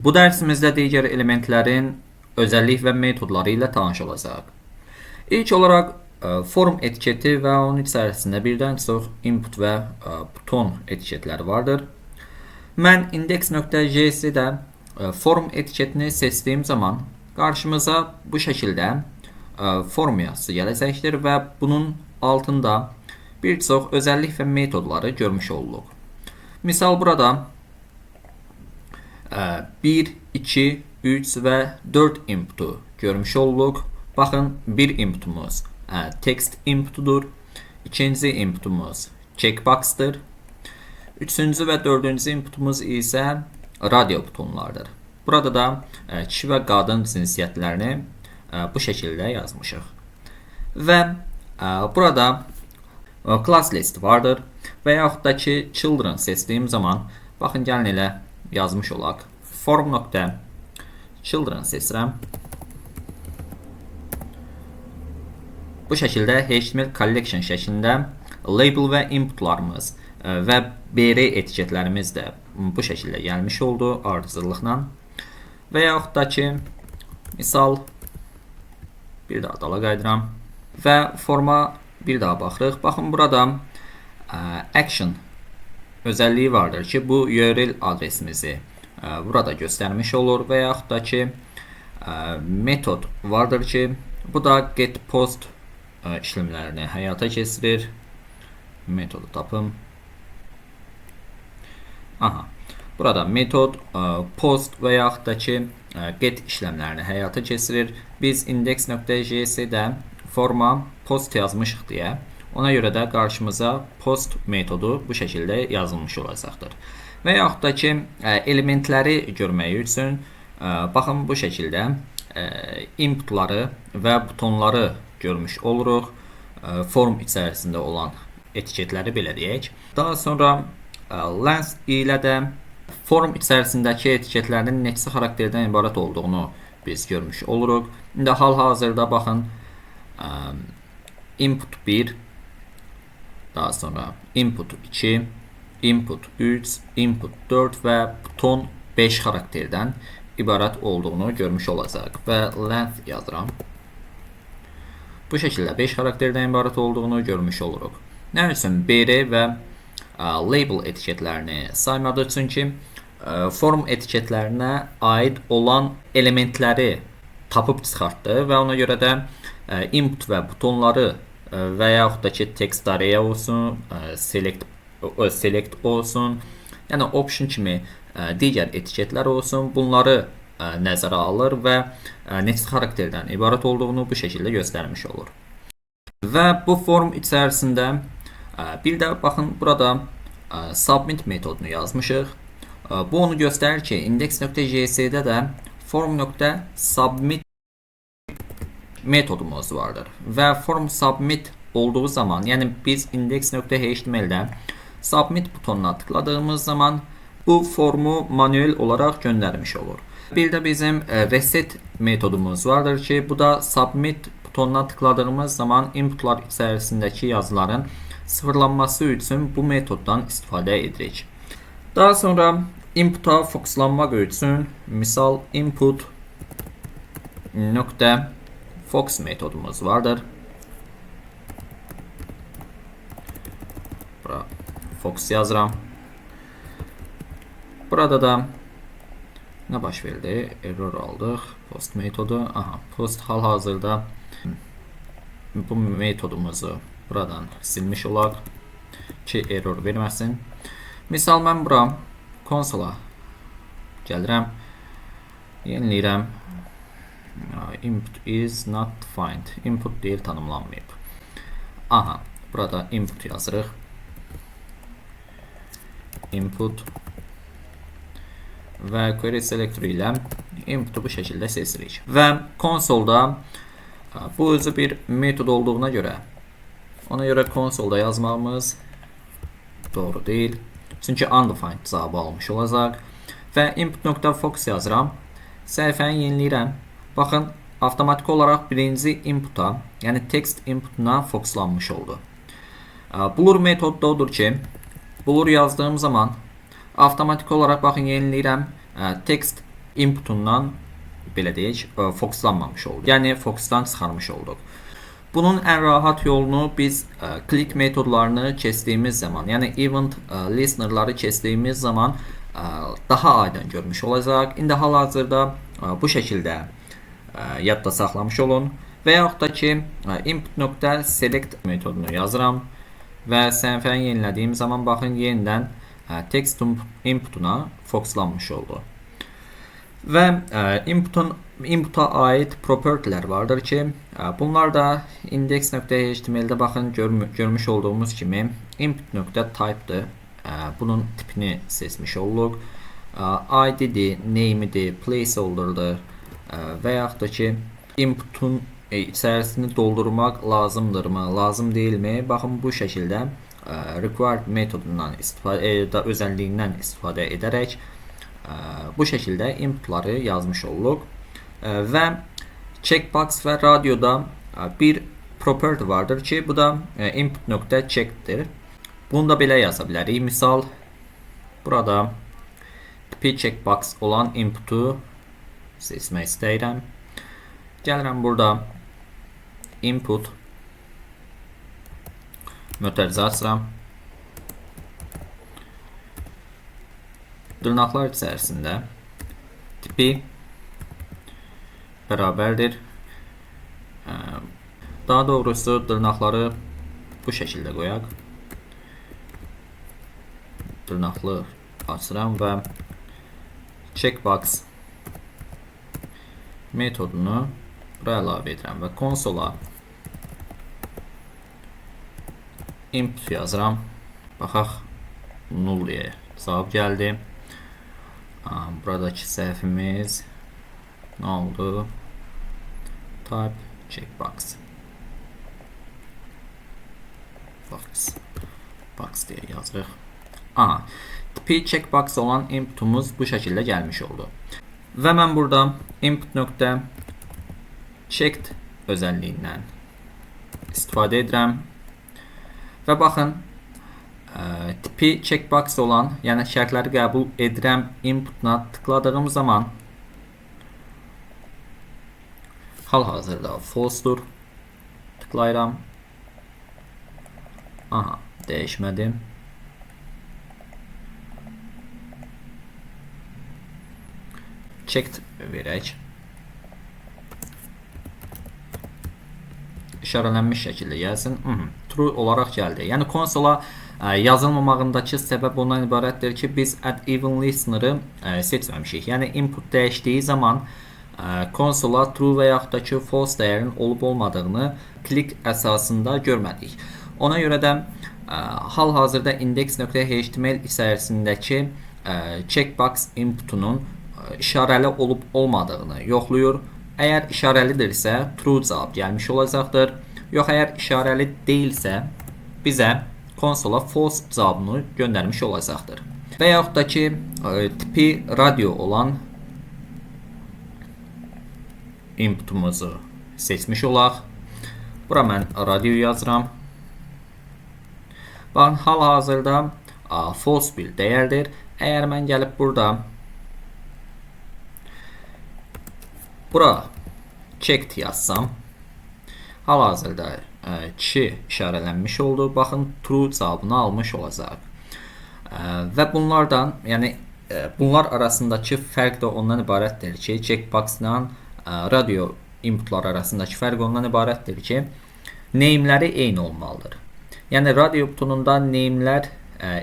Bu dərsimizdə digər elementlərin özəllik və metodları ilə tanış olacaq. İlk olaraq form etiketi və onun içərisində birdən çox input və buton etiketləri vardır. Mən index.js'də form etiketini seçdiyim zaman qarşımıza bu şəkildə form yazısı gələcəkdir və bunun altında bir çox özəllik və metodları görmüş oluruq. Misal burada 1, 2, 3 və 4 inputu görmüş oluruq. Baxın, bir inputumuz text inputudur. İkinci inputumuz checkbox'dır. Üçüncü və dördüncü inputumuz isə radio butonlardır. Burada da kişi və qadın cinsiyyətlərini bu şəkildə yazmışıq. Və burada class list vardır və yaxud da ki children seçdiyim zaman baxın, gəlin elə yazmış olaq. Form.children seçirəm. Bu şəkildə HTML collection şəklində label və inputlarımız və BR etiketlərimiz də bu şəkildə gəlmiş oldu ardıcıllıqla. Və yaxud da ki misal bir daha dala qayıdıram və forma bir daha baxırıq. Baxın, burada action özəlliyi vardır ki, bu URL adresimizi burada göstərmiş olur və yaxud da ki metod vardır ki, bu da get post işlemlərini həyata keçirir. Metodu tapım. Burada metod, post və yaxud da ki get işlemlərini həyata keçirir. Biz index.js'də forma post yazmışıq deyə, ona görə də qarşımıza post metodu bu şəkildə yazılmış olacaqdır. Və yaxud da ki elementləri görmək üçün baxın, bu şəkildə inputları və butonları görmüş oluruq. Form içərisində olan etiketləri belə deyək. Daha sonra length ilə də form içərisindəki etiketlərin neçə xarakterdən ibarət olduğunu biz görmüş oluruq. İndi hal-hazırda baxın, input 1, daha sonra input 2, input 3, input 4 və buton 5 xarakterdən ibarət olduğunu görmüş olacaq və length yazıram. Bu şəkildə 5 xarakterdən ibarət olduğunu görmüş oluruq. Nə üçün BR və label etiketlərini saymadı? Çünki form etiketlərinə aid olan elementləri tapıb çıxartdı və ona görə də input və butonları və yaxud da ki text area olsun, select olsun, yəni option kimi digər etiketlər olsun, bunları nəzərə alır və neçə xarakterdən ibarət olduğunu bu şəkildə göstərmiş olur. Və bu form içərisində bir də baxın, burada submit metodunu yazmışıq. Bu onu göstərir ki, index.js'də də form.submit metodumuz vardır. Və form submit olduğu zaman, yəni biz index.html'də submit butonuna tıkladığımız zaman bu formu manuel olaraq göndərmiş olur. Bir də bizim reset metodumuz vardır ki, bu da submit butonuna tıkladığımız zaman inputlar içərisindəki yazıların sıfırlanması üçün bu metoddan istifadə edirik. Daha sonra inputa fokuslanmaq üçün misal input nöqtə focus metodumuz vardır. Bura focus yazıram. Burada da nə baş verdi? Error aldıq. Post metodu. Post hal-hazırda bu metodumuzu buradan silmiş olaq ki error verməsin. Misal mən bura konsola gəlirəm. Yeniləyirəm. Input is not defined. Input deyil, tanımlanmayıb. Burada input yazırıq. Input və query selector ilə inputu bu şəkildə seçirik. Və konsolda bu özü bir metod olduğuna görə, ona görə konsolda yazmağımız doğru deyil. Çünki undefined cavabı almış olacaq. Və input.focus yazıram. Səhifəni yeniləyirəm. Baxın, avtomatik olaraq birinci inputa, yəni text inputuna fokuslanmış oldu. Blur metodu da odur ki, blur yazdığım zaman avtomatik olaraq baxın yeniləyirəm. Text inputundan belə deyək, fokuslanmamış oldu. Yəni fokusdan çıxarmış olduq. Bunun en rahat yolunu biz click metodlarını kestiğimiz zaman, yani event listener'ları kestiğimiz zaman daha aydın görmüş olacaq. İndi hal-hazırda bu şəkildə yadda saxlamış olun. Və yaxud da ki input.select metodunu yazıram və səhifəni yenilədiyim zaman baxın yenidən text inputuna fokuslanmış oldu. Və input'a ait property'lər vardır ki, bunlar da index.html'də baxın görmüş olduğumuz kimi input.type'dır. Bunun tipini seçmiş oluruq. ID'dir, name'idir, placeholder'dır və yaxud da ki input'un içərisini doldurmaq lazımdırmı, lazım deyilmi? Baxın bu şəkildə required metodundan özəlliyindən istifadə edərək bu şəkildə inputları yazmış oluruq. Və checkbox və radioda bir property vardır ki, bu da input.check'dir. Bunu da belə yaza bilərik. Misal, burada tipi checkbox olan input'u seçmək istəyirəm. Gəlirəm burada input mötərizə açıram. Dırnaqlar içərisində tipi bərabərdir. Daha doğrusu dırnaqları bu şəkildə qoyaq. Dırnaqlı açıram və checkbox metodunu buraya əlavə edirəm və konsola input yazıram. Baxaq, null deyə cavab gəldi. Buradakı səhvimiz nə oldu? Type checkbox box deyə yazırıq. Tipi checkbox olan inputumuz bu şəkildə gəlmiş oldu. Və mən burada input.checked özəlliyindən istifadə edirəm. Və baxın, tipi checkbox olan, yəni şərtləri qəbul edirəm inputuna tıkladığım zaman hal-hazırda false-dur. Tıklayıram. Dəyişmədi. Checked verək. İşarələnmiş şəkildə gəlsin. True olaraq gəldi. Yəni konsola yazılmamağındakı səbəb ondan ibarətdir ki, biz add even listener'ı seçməmişik. Yəni input dəyişdiyi zaman konsola true və yaxud da ki false dəyərin olub olmadığını click əsasında görmədik. Ona görə də hal-hazırda index.html içərisindəki checkbox inputunun işarəli olub olmadığını yoxluyur. Əgər işarəlidirsə true cavab gəlmiş olacaqdır. Yox, əgər işarəli deyilsə bizə konsola false cavabını göndərmiş olacaqdır. Və yaxud da ki tipi radio olan inputumuzu seçmiş olaq. Bura mən radio yazıram. Baxın, hal-hazırda false bir dəyərdir. Əgər mən gəlib burada bura checked yazsam, hal-hazırda 2 işarələnmiş oldu. Baxın, true cavabını almış olacaq. Və bunlardan, yəni bunlar arasındakı fərq də ondan ibarətdir ki, checkbox-la radio inputlar arasındakı fərq ondan ibarətdir ki, name'ləri eyni olmalıdır. Yəni radio butonunda name'lər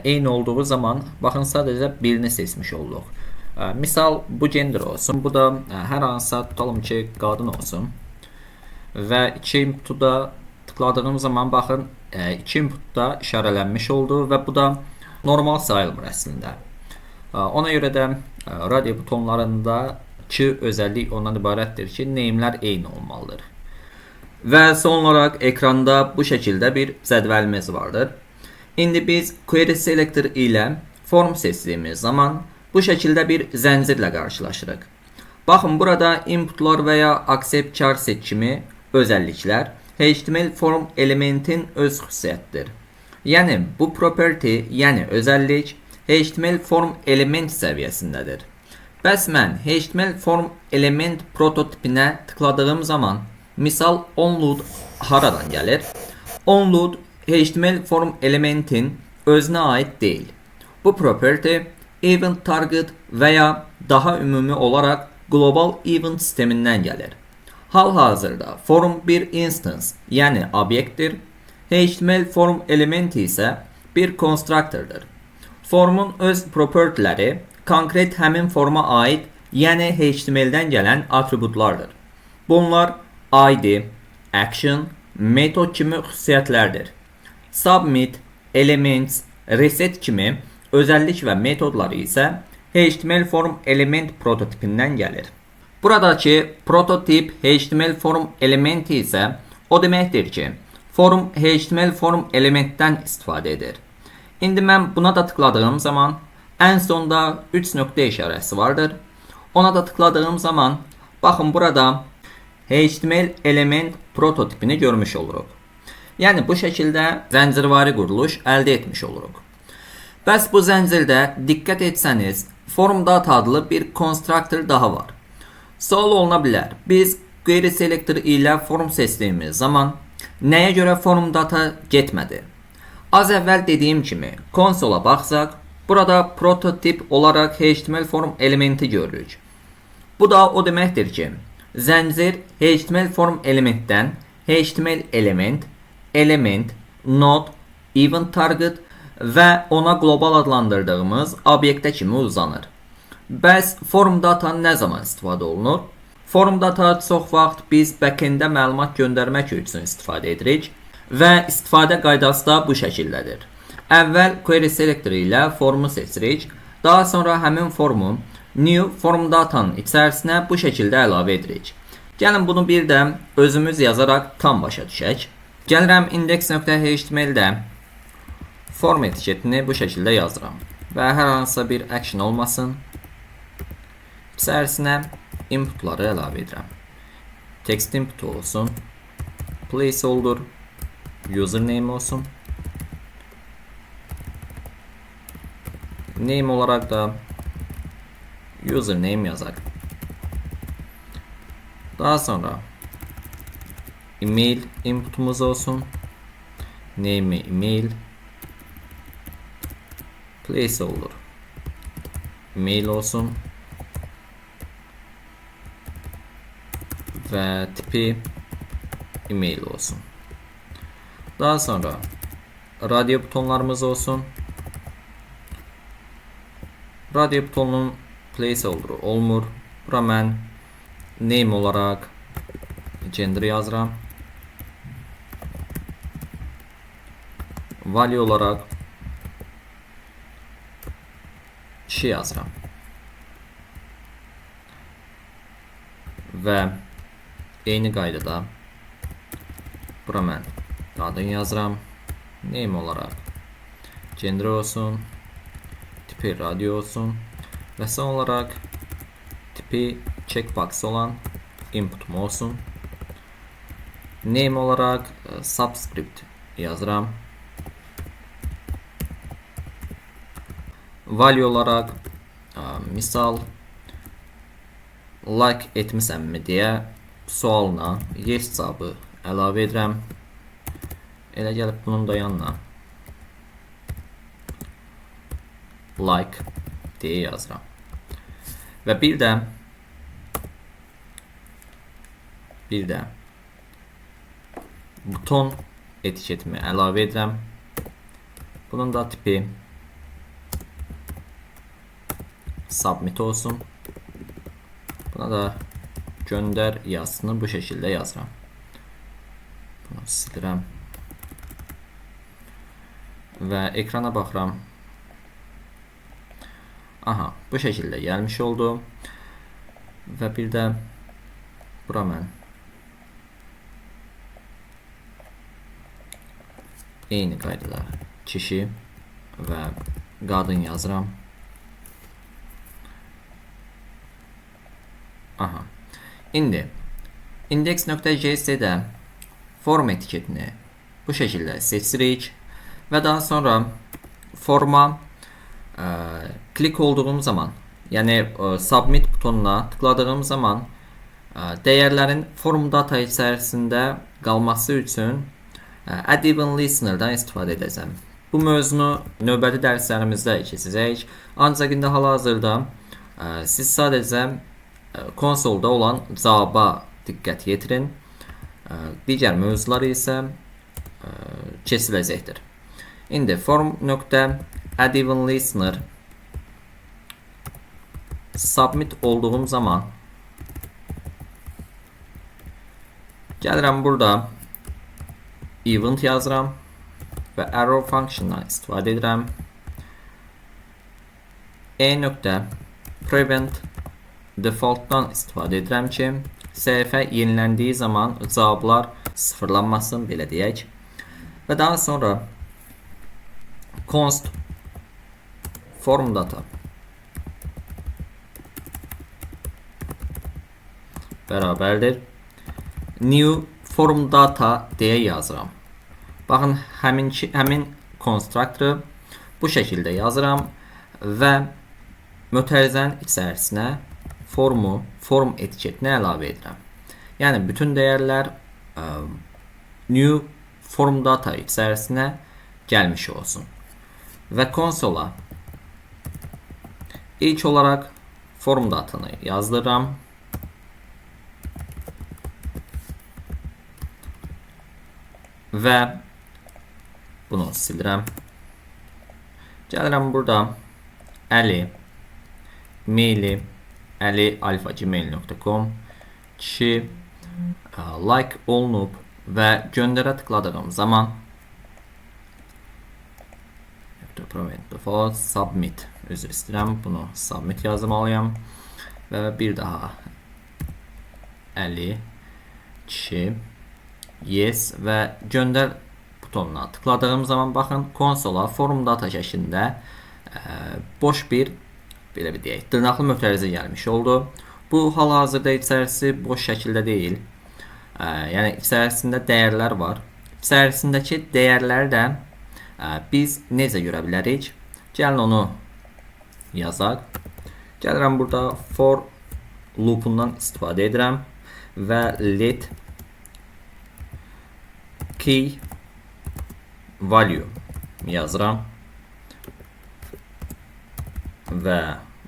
eyni olduğu zaman, baxın, sadəcə birini seçmiş olduq. Misal, bu gender olsun, bu da hər hansısa tutalım ki, qadın olsun. Və 2 inputu da tıkladığım zaman, baxın, 2 input da işarələnmiş oldu və bu da normal sayılmır əslində. Ona görə də radio butonlarındakı özəllik ondan ibarətdir ki, name'lər eyni olmalıdır. Və son olaraq ekranda bu şəkildə bir cədvəlimiz vardır. İndi biz query selector ilə form seçdiyimiz zaman bu şəkildə bir zəncirlə qarşılaşırıq. Baxın, burada inputlar və ya accept char seçimi özəlliklər HTML form elementin öz xüsusiyyətidir. Yəni bu property, yəni özəllik HTML form element səviyyəsindədir. Bəs mən HTML form element prototipinə tıkladığım zaman misal onload haradan gəlir? Onload HTML form elementin özünə aid deyil. Bu property event target və ya daha ümumi olaraq global event sistemindən gəlir. Hal-hazırda form bir instance, yəni obyektdir. HTML form elementi isə bir constructordur. Formun öz propertiləri konkret həmin forma aid, yəni HTML-dən gələn atributlardır. Bunlar ID, action, metod kimi xüsusiyyətlərdir. Submit, elements, reset kimi özəllik və metodları isə HTML form element prototipindən gəlir. Buradakı prototip HTML form elementi isə o deməkdir ki, form HTML form elementdən istifadə edir. İndi mən buna da tıkladığım zaman ən sonda 3 nöqtə işarəsi vardır. Ona da tıkladığım zaman baxın burada HTML element prototipini görmüş oluruq. Yəni bu şəkildə zəncirvari quruluş əldə etmiş oluruq. Bəs bu zəncirdə diqqət etsəniz, form data adlı bir constructor daha var. Sual oluna bilər. Biz query selector ilə form seçdiyimiz zaman nəyə görə form data getmədi? Az əvvəl dediyim kimi konsola baxsaq, burada prototip olaraq HTML form elementi görürük. Bu da o deməkdir ki, zəncir HTML form elementdən HTML element, element, node, event target və ona global adlandırdığımız obyektə kimi uzanır. Bəs form data nə zaman istifadə olunur? Form data çox vaxt biz backenddə məlumat göndərmək üçün istifadə edirik və istifadə qaydası da bu şəkildədir. Əvvəl query selector ilə formu seçirik, daha sonra həmin formu new form datanın içərisinə bu şəkildə əlavə edirik. Gəlin bunu bir də özümüz yazaraq tam başa düşək. Gəlirəm index.html-də form etiketini bu şəkildə yazıram və hər hansısa bir action olmasın. İçərisinə inputları əlavə edirəm. Text input olsun, placeholder, username olsun. Name olarak da username yazaq. Daha sonra email inputumuz olsun. Name email. Placeholder email olsun. Ve tipi email olsun. Daha sonra radyo butonlarımız olsun. Radyo butonunun placeholder olmur. Bura mən name olarak gender yazıram. Value olarak şey yazıram. Və eyni qaydada bura mən qadın yazıram. Name olarak gender olsun. Tipi radyo olsun. Ve son olarak tipi checkbox olan inputum olsun. Name olarak subscript yazıram. Value olarak misal like etmisənmi deyə sualına yes cavabı əlavə edirəm. Elə gəlib bunun da yanına like deyə yazıram. Və bir də buton etiketimi əlavə edirəm. Bunun da tipi submit olsun. Buna da göndər yazısını bu şəkildə yazıram. Bunu silirəm. Və ekrana baxıram. Aha, bu şəkildə gəlmiş oldu. Və bir də bura mən eyni qaydada kişi və qadın yazıram. Aha. İndi index.js'də form etiketini bu şəkildə seçirik və daha sonra forma klik olduğum zaman yəni submit butonuna tıkladığım zaman dəyərlərin form data içərisində qalması üçün add even listener'dan istifadə edəcəm. Bu mövzunu növbəti dərslərimizdə keçəcəyik. Ancaq indi hal-hazırda siz sadəcə konsolda olan cavaba diqqət yetirin. Digər mövzular isə keçiləcəkdir. İndi form.add even listener submit olduğum zaman gəlirəm burada event yazıram və arrow functiondan istifadə edirəm. E.prevent defaultdan istifadə edirəm ki, səhifə yeniləndiyi zaman cavablar sıfırlanmasın, belə deyək. Və daha sonra const form data bərabərdir new form data deyə yazıram. Baxın, həmin konstruktoru bu şəkildə yazıram və mötərizənin içərisinə form etiketini əlavə edirəm. Yəni bütün dəyərlər new form data içərisinə gəlmiş olsun. Və konsola ilk olaraq form datanı yazdırıram. Və bunu silirəm. Gəlirəm burada maili ali@gmail.com ki like olunub və göndərə tıkladığım zaman submit, üzr istəyirəm, bunu submit yazmalıyam və bir daha yes və göndər butonuna tıkladığım zaman baxın, konsola form data şəklində boş bir, belə bir deyək, dırnaqlı mötərizə gəlmiş oldu. Bu hal-hazırda içərisi boş şəkildə deyil. Yəni içərisində dəyərlər var. İçərisindəki dəyərləri də biz necə görə bilərik? Gəlin onu yazaq. Gəlirəm burada for loopundan istifadə edirəm və let key value yazıram və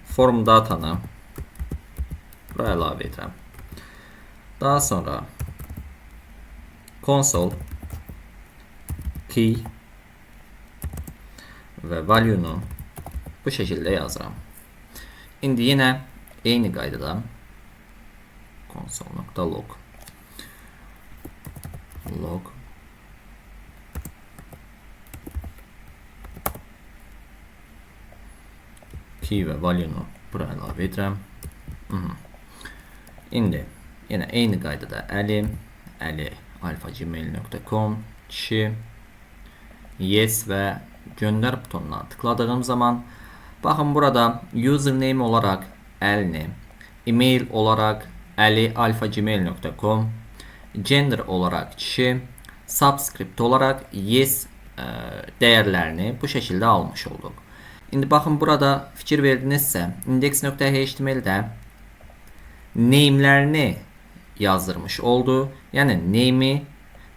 form datanı buraya əlavə edirəm. Daha sonra console key və value-nu bu şəkildə yazıram. İndi yenə eyni qaydada console.log key və value-nu buraya əlavə edirəm. İndi yenə eyni qaydada ali@gmail.com ki yes və göndər butonuna tıkladığım zaman baxın, burada username olaraq əlini, email olaraq ali@gmail.com, gender olaraq kişi, subscript olaraq yes dəyərlərini bu şəkildə almış olduq. İndi baxın, burada fikir verdinizsə index.html-də name'lərini yazdırmış oldu. Yəni name'i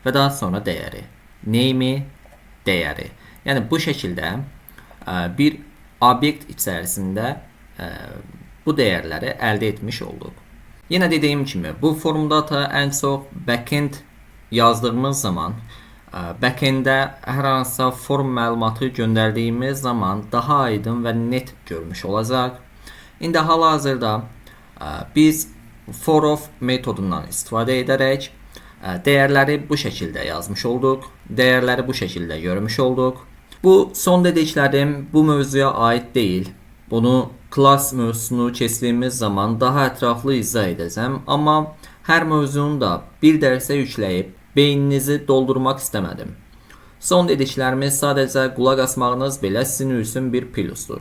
və daha sonra dəyəri. Name'i, dəyəri. Yəni bu şəkildə bir obyekt içərisində bu dəyərləri əldə etmiş olduq. Yenə dediyim kimi, bu form data ən çox backend yazdığımız zaman backend-də hər hansısa form məlumatı göndərdiyimiz zaman daha aydın və net görmüş olacaq. İndi hal-hazırda biz for of metodundan istifadə edərək dəyərləri bu şəkildə yazmış olduq. Dəyərləri bu şəkildə görmüş olduq. Bu son dediklərim bu mövzuya aid deyil. Bunu class mövzusunu keçdiyimiz zaman daha ətraflı izah edəcəm. Amma hər mövzunu da bir dərsə yükləyib beyninizi doldurmaq istəmədim. Son dediklərimiz sadəcə qulaq asmağınız belə sizin üçün bir plusdur.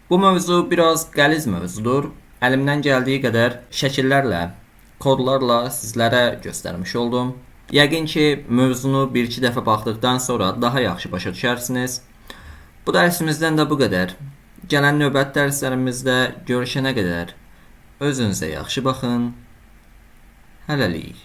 Bu mövzu biraz qəliz mövzudur. Əlimdən gəldiyi qədər şəkillərlə, kodlarla sizlərə göstərmiş oldum. Yəqin ki, mövzunu bir-iki dəfə baxdıqdan sonra daha yaxşı başa düşərsiniz. Bu dərsimizdən də bu qədər. Gələn növbəti dərslərimizdə görüşənə qədər özünüzə yaxşı baxın. Hələlik.